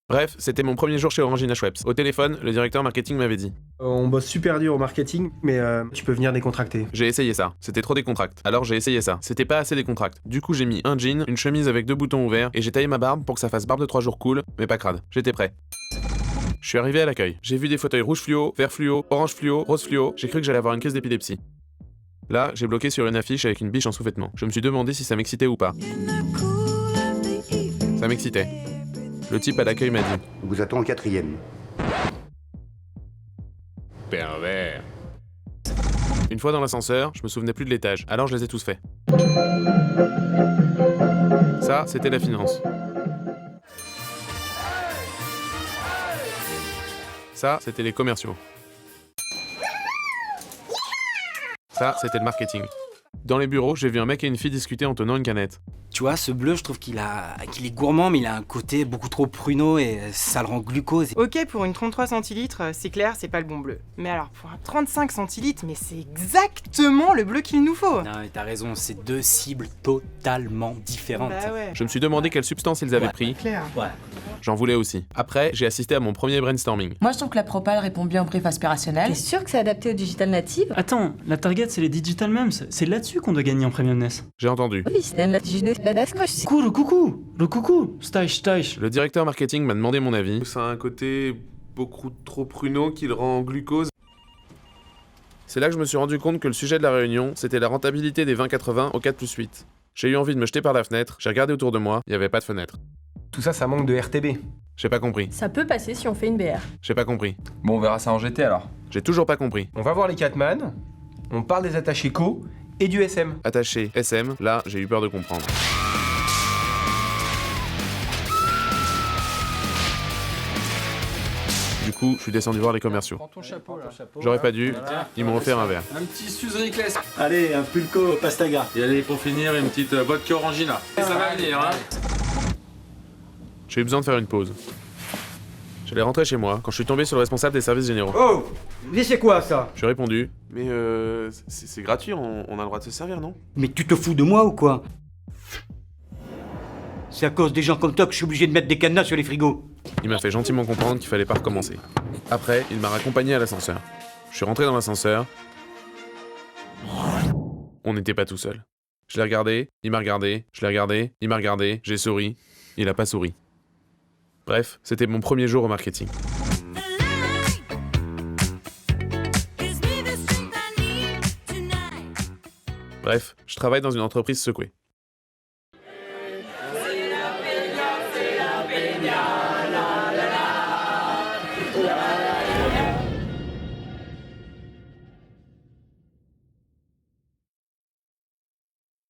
Bref, c'était mon premier jour chez Orangina Schweppes. Au téléphone, le directeur marketing m'avait dit. On bosse super dur au marketing, mais tu peux venir décontracter. J'ai essayé ça, c'était trop décontracte. Alors j'ai essayé ça, c'était pas assez décontracte. Du coup j'ai mis un jean, une chemise avec 2 boutons ouverts, et j'ai taillé ma barbe pour que ça fasse barbe de 3 jours cool, mais pas crade. J'étais prêt. Je suis arrivé à l'accueil. J'ai vu des fauteuils rouge fluo, vert fluo, orange fluo, rose fluo, j'ai cru que j'allais avoir une crise d'épilepsie. Là, j'ai bloqué sur une affiche avec une biche en sous-vêtements. Je me suis demandé si ça m'excitait ou pas. Ça m'excitait. Le type à l'accueil m'a dit. Vous attend en 4e. Pervers. Une fois dans l'ascenseur, je me souvenais plus de l'étage, alors je les ai tous faits. Ça, c'était la finance. Ça, c'était les commerciaux. Ça, c'était le marketing. Dans les bureaux, j'ai vu un mec et une fille discuter en tenant une canette. Tu vois, ce bleu, je trouve qu'il est gourmand, mais il a un côté beaucoup trop pruneau et ça le rend glucose. Ok, pour une 33 centilitres, c'est clair, c'est pas le bon bleu. Mais alors, pour un 35 centilitres, mais c'est exactement le bleu qu'il nous faut. Non, mais t'as raison, c'est deux cibles totalement différentes. Bah ouais. Je me suis demandé quelle substance ils avaient Ouais. pris. Clair. Ouais. J'en voulais aussi. Après, j'ai assisté à mon premier brainstorming. Moi, je trouve que la propale répond bien au brief aspirationnel. T'es sûr que c'est adapté au digital native? Attends, la target c'est les digital memes, c'est là-dessus qu'on doit gagner en premiumness. J'ai entendu. Oui, c'est la juste badass moche. Le coucou, stache. Le directeur marketing m'a demandé mon avis. Ça a un côté beaucoup trop pruneau qui le rend glucose. C'est là que je me suis rendu compte que le sujet de la réunion, c'était la rentabilité des 20-80 au 4+8. J'ai eu envie de me jeter par la fenêtre, j'ai regardé autour de moi, il n'y avait pas de fenêtre. Tout ça, ça manque de RTB. J'ai pas compris. Ça peut passer si on fait une BR. J'ai pas compris. Bon, on verra ça en GT alors. J'ai toujours pas compris. On va voir les Catman, on parle des attachés co et du SM. Attaché SM, là, j'ai eu peur de comprendre. Du coup, je suis descendu voir les commerciaux. Prends ton chapeau là. J'aurais pas dû, ils m'ont offert un verre. Un petit Suze Class. Allez, un pulco pastaga. Et allez, pour finir, une petite vodka orangina. Et ça va venir, hein. J'ai eu besoin de faire une pause. J'allais rentrer chez moi quand je suis tombé sur le responsable des services généraux. Oh, mais c'est quoi ça? Je lui ai répondu. Mais c'est gratuit, on a le droit de se servir, non? Mais tu te fous de moi ou quoi? C'est à cause des gens comme toi que je suis obligé de mettre des cadenas sur les frigos. Il m'a fait gentiment comprendre qu'il fallait pas recommencer. Après, il m'a raccompagné à l'ascenseur. Je suis rentré dans l'ascenseur. On n'était pas tout seul. Je l'ai regardé, il m'a regardé, je l'ai regardé, il m'a regardé, j'ai souri, il a pas souri. Bref, c'était mon premier jour au marketing. Bref, je travaille dans une entreprise secouée.